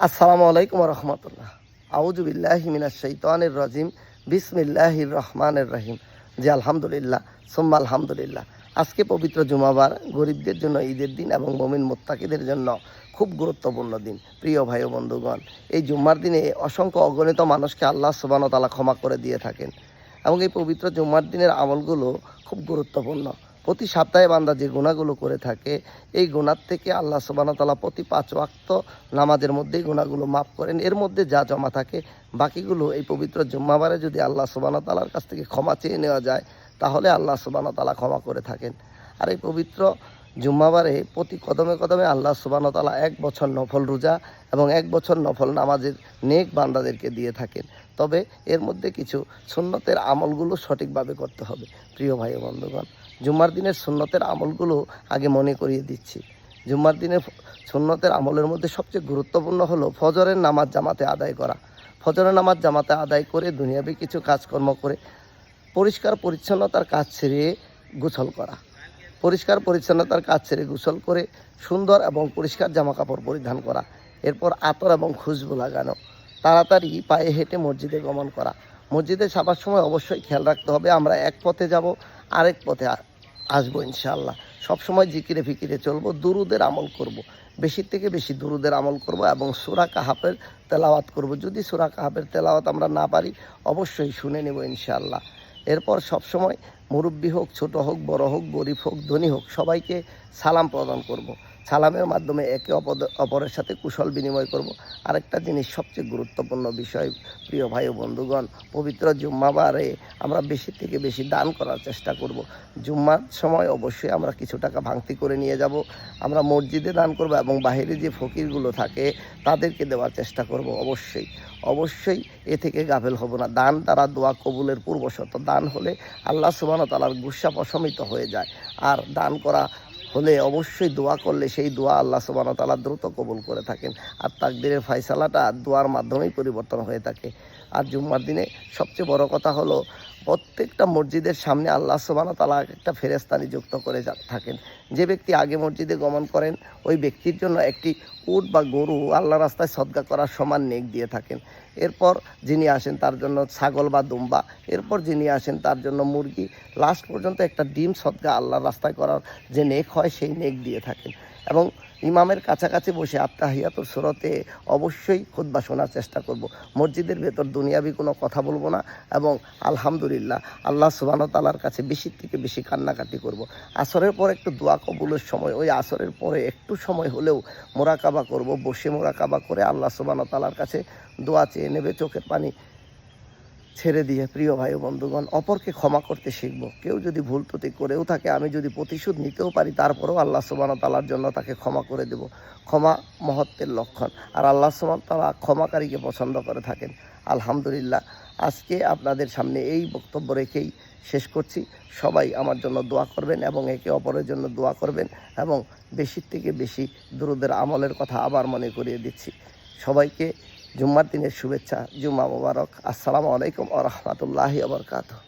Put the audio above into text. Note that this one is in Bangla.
আসসালামু আলাইকুম রহমতুল্লাহ। আউযু বিল্লাহি মিনাশ শাইতানির রাজিম। বিসমিল্লাহির রহমানির রহিম। জি আলহামদুলিল্লাহ, সুম্মা আলহামদুলিল্লাহ। আজকে পবিত্র জুমাবার, গরিবদের জন্য ঈদের দিন এবং মুমিন মুত্তাকিদের জন্য খুব গুরুত্বপূর্ণ দিন। প্রিয় ভাই ও বন্ধুগণ, এই জুম্মার দিনে অসংখ্য অগণিত মানুষকে আল্লাহ সুবহানাহু ওয়া তাআলা ক্ষমা করে দিয়ে থাকেন এবং এই পবিত্র জুম্মার দিনের আমলগুলো খুব গুরুত্বপূর্ণ। প্রতি সপ্তাহে বান্দা যে গুনাহগুলো করে থাকে, এই গুনাহ থেকে আল্লাহ সুবহানাহু ওয়া তাআলা প্রতি ৫ ওয়াক্ত নামাজের মধ্যেই গুনাহগুলো মাফ করেন। এর মধ্যে যা জমা থাকে বাকিগুলো এই পবিত্র জুম্মাবারে যদি আল্লাহ সুবহানাহু ওয়া তাআলার কাছ থেকে ক্ষমা চেয়ে নেওয়া যায়, তাহলে আল্লাহ সুবহানাহু ওয়া তাআলা ক্ষমা করে থাকেন। আর এই পবিত্র জুম্মাবারে প্রতি কদমে কদমে আল্লাহ সুবহানাহু ওয়া তাআলা ১ বছর নফল রোজা এবং ১ বছর নফল নামাজের নেক বান্দাদেরকে দিয়ে থাকেন। তবে এর মধ্যে কিছু সুন্নতের আমলগুলো সঠিকভাবে করতে হবে। প্রিয় ভাই ও বন্ধুগণ, জুম্মার দিনের সুন্নতের আমলগুলো আগে মনে করিয়ে দিচ্ছি। জুম্মার দিনের সুন্নতের আমলের মধ্যে সবচেয়ে গুরুত্বপূর্ণ হলো ফজরের নামাজ জামাতে আদায় করা। ফজরের নামাজ জামাতে আদায় করে দুনিয়াবি কিছু কাজকর্ম করে পরিষ্কার পরিচ্ছন্নতার কাজ ছেড়ে গোসল করা। পরিষ্কার পরিচ্ছন্নতার কাজ ছেড়ে গোসল করে সুন্দর এবং পরিষ্কার জামাকাপড় পরিধান করা। এরপর আতর এবং খুশবু লাগানো। তাড়াতাড়ি পায়ে হেঁটে মসজিদে গমন করা। মসজিদে যাবার সময় অবশ্যই খেয়াল রাখতে হবে আমরা এক পথে যাব, আরেক পথে আসবো ইনশাআল্লাহ। সবসময় জিকিরে ফিকিরে চলবো, দুরুদের আমল করব। বেশির থেকে বেশি দুরুদের আমল করব এবং সূরা কাহাফের তেলাওয়াত করব। যদি সূরা কাহাফের তেলাওয়াত আমরা না পারি, অবশ্যই শুনে নেব ইনশাআল্লাহ। এরপর সবসময় মুরব্বি হোক, ছোট হোক, বড় হোক, গরিব হোক, ধনী হোক, সবাইকে সালাম প্রদান করব। সালামের মাধ্যমে একে অপরের সাথে কুশল বিনিময় করব। আরেকটা জিনিস সবচেয়ে গুরুত্বপূর্ণ বিষয়, প্রিয় ভাই ও বন্ধুগণ, পবিত্র জুম্মাবারে আমরা বেশি থেকে বেশি দান করার চেষ্টা করব। জুম্মার সময় অবশ্যই আমরা কিছু টাকা ভাঙতি করে নিয়ে যাব। আমরা মসজিদে দান করব এবং বাহিরে যে ফকিরগুলো থাকে তাদেরকে দেওয়ার চেষ্টা করব। অবশ্যই এ থেকে গাফেল হব না। দান দ্বারা দোয়া কবুলের পূর্বশর্ত। দান হলে আল্লাহ সুবহানাহু ওয়া তাআলার গুসা প্রশমিত হয়ে যায়। আর দান করা হলে অবশ্যই দোয়া করলে সেই দোয়া আল্লাহ সুবহানাহু ওয়া তাআলা দ্রুত কবুল করে থাকেন। আর তাকদীরের ফয়সালাটা দোয়ার মাধ্যমেই পরিবর্তন হয়ে থাকে। আর জুম্মার দিনে সবচেয়ে বড় কথা হলো প্রত্যেকটা মসজিদের সামনে আল্লাহ সুবহানাহু ওয়া তাআলা একটা ফেরেশতা নিযুক্ত করে থাকেন। যে ব্যক্তি আগে মসজিদে গমন করেন, ওই ব্যক্তির জন্য একটি উট বা গরু আল্লাহ রাস্তায় সদকা করার সমান নেক দিয়ে থাকেন। এরপর যিনি আসেন তার জন্য ছাগল বা দুম্বা, এরপর যিনি আসেন তার জন্য মুরগি, লাস্ট পর্যন্ত একটা ডিম সদকা আল্লাহর রাস্তায় করার যে নেক হয় সেই নেক দিয়ে থাকেন। এবং ইমামের কাছাকাছি বসে আত্তাহিয়াতুর সুরতে অবশ্যই খুতবা শোনার চেষ্টা করব। মসজিদের ভেতর দুনিয়াবি কোনো কথা বলবো না এবং আলহামদুলিল্লাহ আল্লাহ সুবহানাহু ওয়া তাআলার কাছে বেশি থেকে বেশি কান্নাকাটি করব। আসরের পর একটু দোয়া কবুলের সময়, ওই আসরের পরে একটু সময় হলেও মোরাকাবা করব। বসে মোরাকাবা করে আল্লাহ সুবহানাহু ওয়া তাআলার কাছে দোয়া চেয়ে নেবে, চোখের পানি ছেড়ে দিয়ে। প্রিয় ভাই ও বন্ধুগণ, অপরকে ক্ষমা করতে শিখব। কেউ যদি ভুল ত্রুটি করেও থাকে, আমি যদি প্রতিশোধ নিতেও পারি, তারপরেও আল্লাহ সুবহানাহু ওয়া তাআলার জন্য তাকে ক্ষমা করে দেব। ক্ষমা মহত্বের লক্ষণ, আর আল্লাহ সুবহানাহু ওয়া তাআলা ক্ষমাকারীকে পছন্দ করে থাকেন। আলহামদুলিল্লাহ, আজকে আপনাদের সামনে এই বক্তব্য রেখেই শেষ করছি। সবাই আমার জন্য দোয়া করবেন এবং একে অপরের জন্য দোয়া করবেন এবং বেশির থেকে বেশি দুরুদের আমলের কথা আবার মনে করিয়ে দিচ্ছি। সবাইকে জুম্মার দিনের শুভেচ্ছা। জুম্মা মোবারক। আসসালামু আলাইকুম ওয়া রাহমাতুল্লাহি ওয়া বারাকাতুহু।